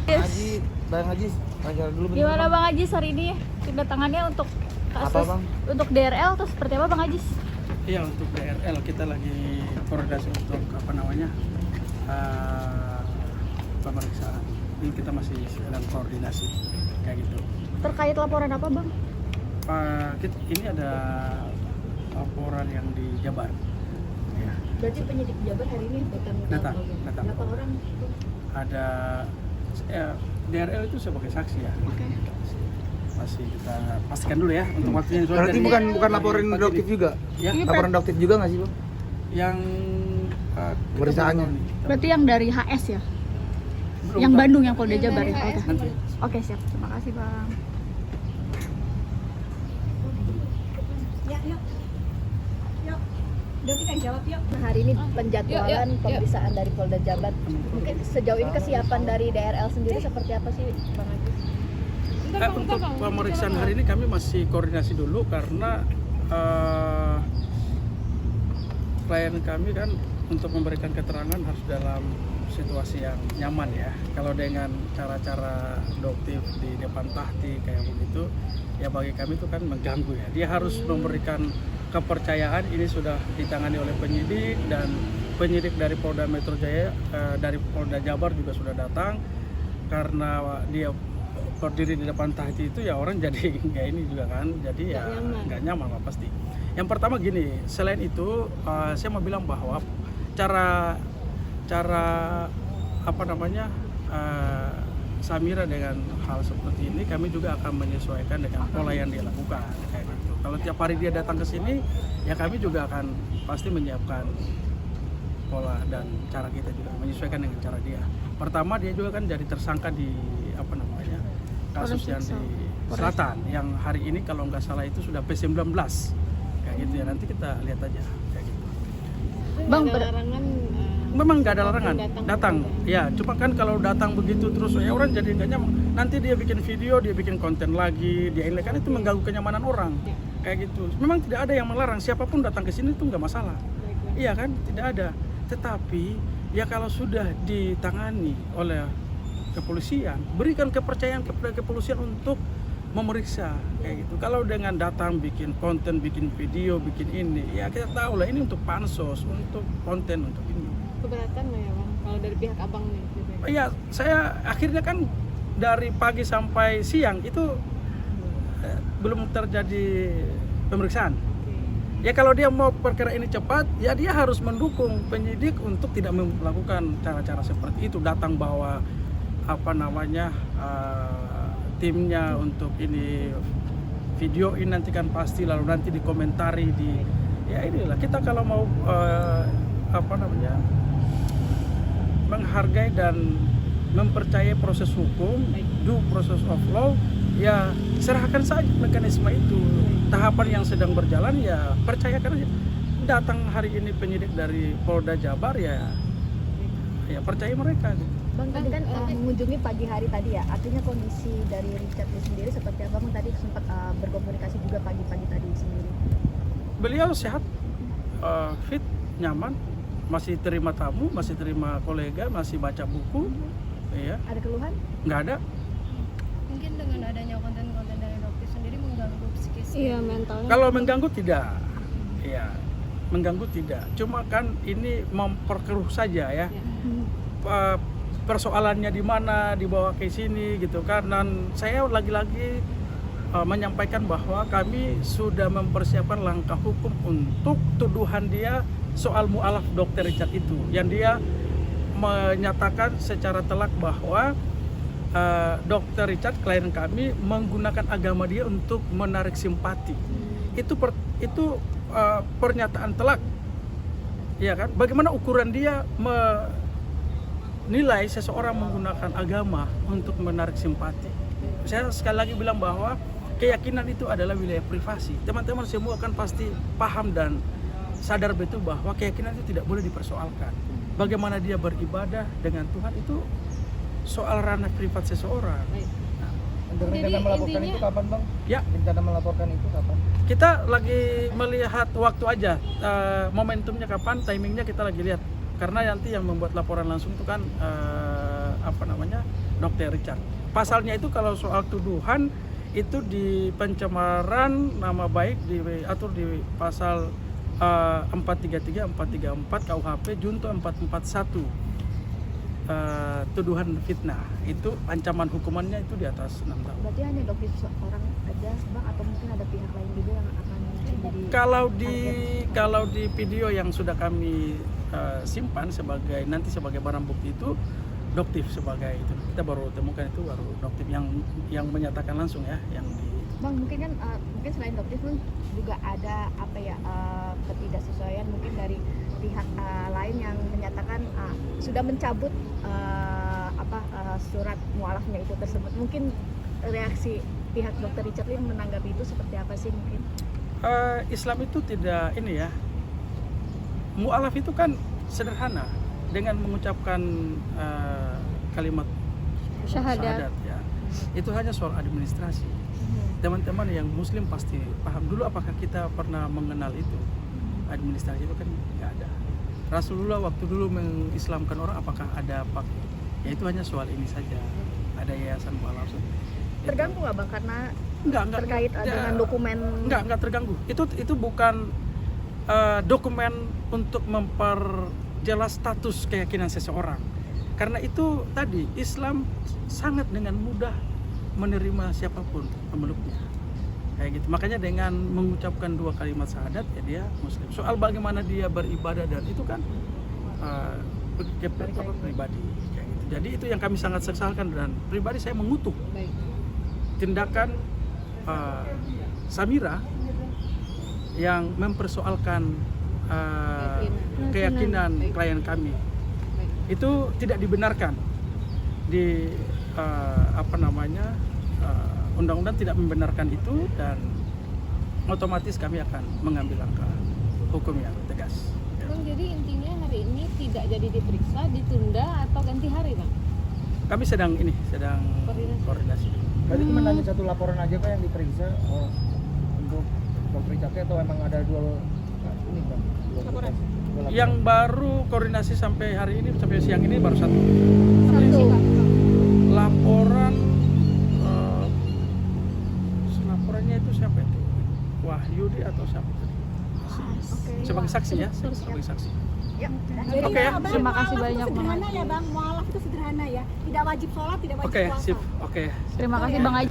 Haji, Bang Haji, wawancara dulu bentar. Gimana Bang Ajis hari ini kedatangannya untuk kasus Apa, Bang? untuk DRL terus seperti apa Bang Ajis? Iya, untuk DRL kita lagi koordinasi untuk pemeriksaan. Ini kita masih dalam koordinasi kayak gitu. Terkait laporan apa Bang? Ini ada laporan yang di Jabar. Ya, Berarti penyidik Jabar hari ini datang. Berapa orang? Ada DRL itu sebagai saksi ya. Oke. Masih kita pastikan dulu ya untuk waktunya. Berarti bukan laporan doktif juga? Ya, Laporan doktif juga nggak sih, Bang? yang Pemeriksaannya. Berarti yang dari HS ya? Belum Yang tahu. Bandung yang Polda Jabar ya? Oke. Nanti. Oke, siap. Terima kasih Bang. Nah, hari ini penjadwalan pemeriksaan dari Polda Jabar. Mungkin sejauh ini kesiapan dari DRL sendiri seperti apa sih, Bang Agus? Untuk pemeriksaan hari ini kami masih koordinasi dulu karena klien kami kan untuk memberikan keterangan harus dalam situasi yang nyaman ya. Kalau dengan cara-cara doktif di depan tahti kayak begitu, ya bagi kami itu kan mengganggu ya. Dia harus memberikan kepercayaan ini sudah ditangani oleh penyidik dan penyidik dari Polda Metro Jaya, dari Polda Jabar juga sudah datang. Karena dia berdiri di depan tahti itu ya orang jadi nggak ini juga kan, jadi ya nggak nyaman lah pasti. Yang pertama gini, selain itu saya mau bilang bahwa cara Samira dengan hal seperti ini kami juga akan menyesuaikan dengan pola yang dia lakukan kayak gitu. Kalau tiap hari dia datang ke sini ya kami juga akan pasti menyiapkan pola dan cara kita juga menyesuaikan dengan cara dia. Pertama dia juga kan jadi tersangka di kasus yang di selatan yang hari ini kalau nggak salah itu sudah P19 kayak gitu ya, nanti kita lihat aja kayak gitu. Bang, Memang nggak ada larangan datang ya, cuma kan kalau datang begitu terus ya orang jadi nggak nyaman, nanti dia bikin video, dia bikin konten lagi, dia ini kan itu mengganggu kenyamanan orang kayak gitu. Memang tidak ada yang melarang siapapun datang ke sini itu nggak masalah, iya kan, tidak ada. Tetapi ya kalau sudah ditangani oleh kepolisian, berikan kepercayaan kepada kepolisian untuk memeriksa kayak gitu. Kalau dengan datang bikin konten, bikin video, bikin ini, ya kita tahu lah ini untuk pansos, untuk konten, untuk ini. Keberatan nggak ya, Bang? Kalau dari pihak abang nih? Iya, saya akhirnya kan dari pagi sampai siang itu belum terjadi pemeriksaan. Ya kalau dia mau perkara ini cepat, ya dia harus mendukung penyidik untuk tidak melakukan cara-cara seperti itu. Datang bawa timnya untuk ini videoin nanti kan pasti, lalu nanti dikomentari di ya inilah kita kalau mau menghargai dan mempercayai proses hukum, due process of law, ya serahkan saja mekanisme itu. Tahapan yang sedang berjalan ya percayakan aja. Datang hari ini penyidik dari Polda Jabar ya percaya mereka gitu. Bang, tadi kan mengunjungi pagi hari tadi ya, artinya kondisi dari Richard sendiri seperti apa? Bang tadi sempat berkomunikasi juga pagi-pagi tadi sendiri. Beliau sehat, fit, nyaman, masih terima tamu, masih terima kolega, masih baca buku, ya. Ada keluhan? Nggak ada. Mungkin dengan adanya konten-konten dari dokter sendiri mengganggu psikis. Iya, mentalnya. Kalau mengganggu tidak, ya mengganggu tidak. Cuma kan ini memperkeruh saja ya. Persoalannya di mana dibawa ke sini gitu kan. Dan saya lagi-lagi menyampaikan bahwa kami sudah mempersiapkan langkah hukum untuk tuduhan dia soal mu'alaf Dr. Richard itu, yang dia menyatakan secara telak bahwa Dr. Richard klien kami menggunakan agama dia untuk menarik simpati. Itu pernyataan telak, ya kan? Bagaimana ukuran dia menilai seseorang menggunakan agama untuk menarik simpati? Saya sekali lagi bilang bahwa keyakinan itu adalah wilayah privasi. Teman-teman semua kan pasti paham dan sadar betul bahwa keyakinan itu tidak boleh dipersoalkan. Bagaimana dia beribadah dengan Tuhan itu soal ranah privat seseorang. Untuk rencana melaporkan itu kapan, Bang? Ya, Rencana melaporkan itu kapan? kita lagi melihat waktu aja, momentumnya kapan, timingnya kita lagi lihat. Karena nanti yang membuat laporan langsung itu kan Dr. Richard. Pasalnya itu kalau soal tuduhan itu di pencemaran nama baik diatur di pasal 433, 434 KUHP Junto 441. Tuduhan fitnah itu ancaman hukumannya itu di atas 6 tahun. Berarti hanya dokter seorang aja bang, atau mungkin ada pihak lain juga yang akan menjadi Kalau di video yang sudah kami simpan nanti sebagai barang bukti itu doktif sebagai itu. Kita baru temukan itu baru doktif yang menyatakan langsung ya yang di Bang, mungkin kan mungkin selain dokter pun juga ada ketidaksesuaian mungkin dari pihak lain yang menyatakan sudah mencabut surat mualafnya itu tersebut. Mungkin reaksi pihak Dr. Richard Lee menanggapi itu seperti apa sih mungkin? Islam itu tidak ini ya. Mualaf itu kan sederhana dengan mengucapkan kalimat syahadat ya. Itu hanya soal administrasi. Teman-teman yang muslim pasti paham dulu, apakah kita pernah mengenal itu. Administrasi itu kan nggak ada. Rasulullah waktu dulu mengislamkan orang, apakah ada ya itu hanya soal ini saja. Ada yayasan mualaf. Terganggu nggak bang karena enggak, terkait dengan dokumen? Enggak terganggu. Itu bukan dokumen untuk memperjelas status keyakinan seseorang. Karena itu tadi Islam sangat dengan mudah menerima siapapun pemeluknya, kayak gitu. Makanya dengan mengucapkan 2 kalimat syahadat ya dia muslim. Soal bagaimana dia beribadah dan itu kan pribadi kayak gitu. Jadi itu yang kami sangat sesalkan, dan pribadi saya mengutuk tindakan Samira yang mempersoalkan keyakinan klien kami. Itu tidak dibenarkan di undang-undang tidak membenarkan itu, dan otomatis kami akan mengambil langkah hukum yang tegas. Bang, jadi intinya hari ini tidak jadi diperiksa, ditunda atau ganti hari, Bang? Kami sedang koordinasi. Berarti cuma hanya 1 laporan aja Pak yang diperiksa untuk Dr. Richard atau emang ada 2 ini Bang? Laporan. Yang baru koordinasi sampai hari ini, sampai siang ini baru 1. Laporan laporannya itu siapa itu? Wahyudi atau siapa? Sebagai saksi ya, sebagai saksi. Ya, Oke ya, Terima kasih banyak, Bang. Sederhana ya bang, mualaf itu sederhana ya, tidak wajib sholat, tidak wajib Oke, puasa. sip. Oke. Terima kasih Bang Haji.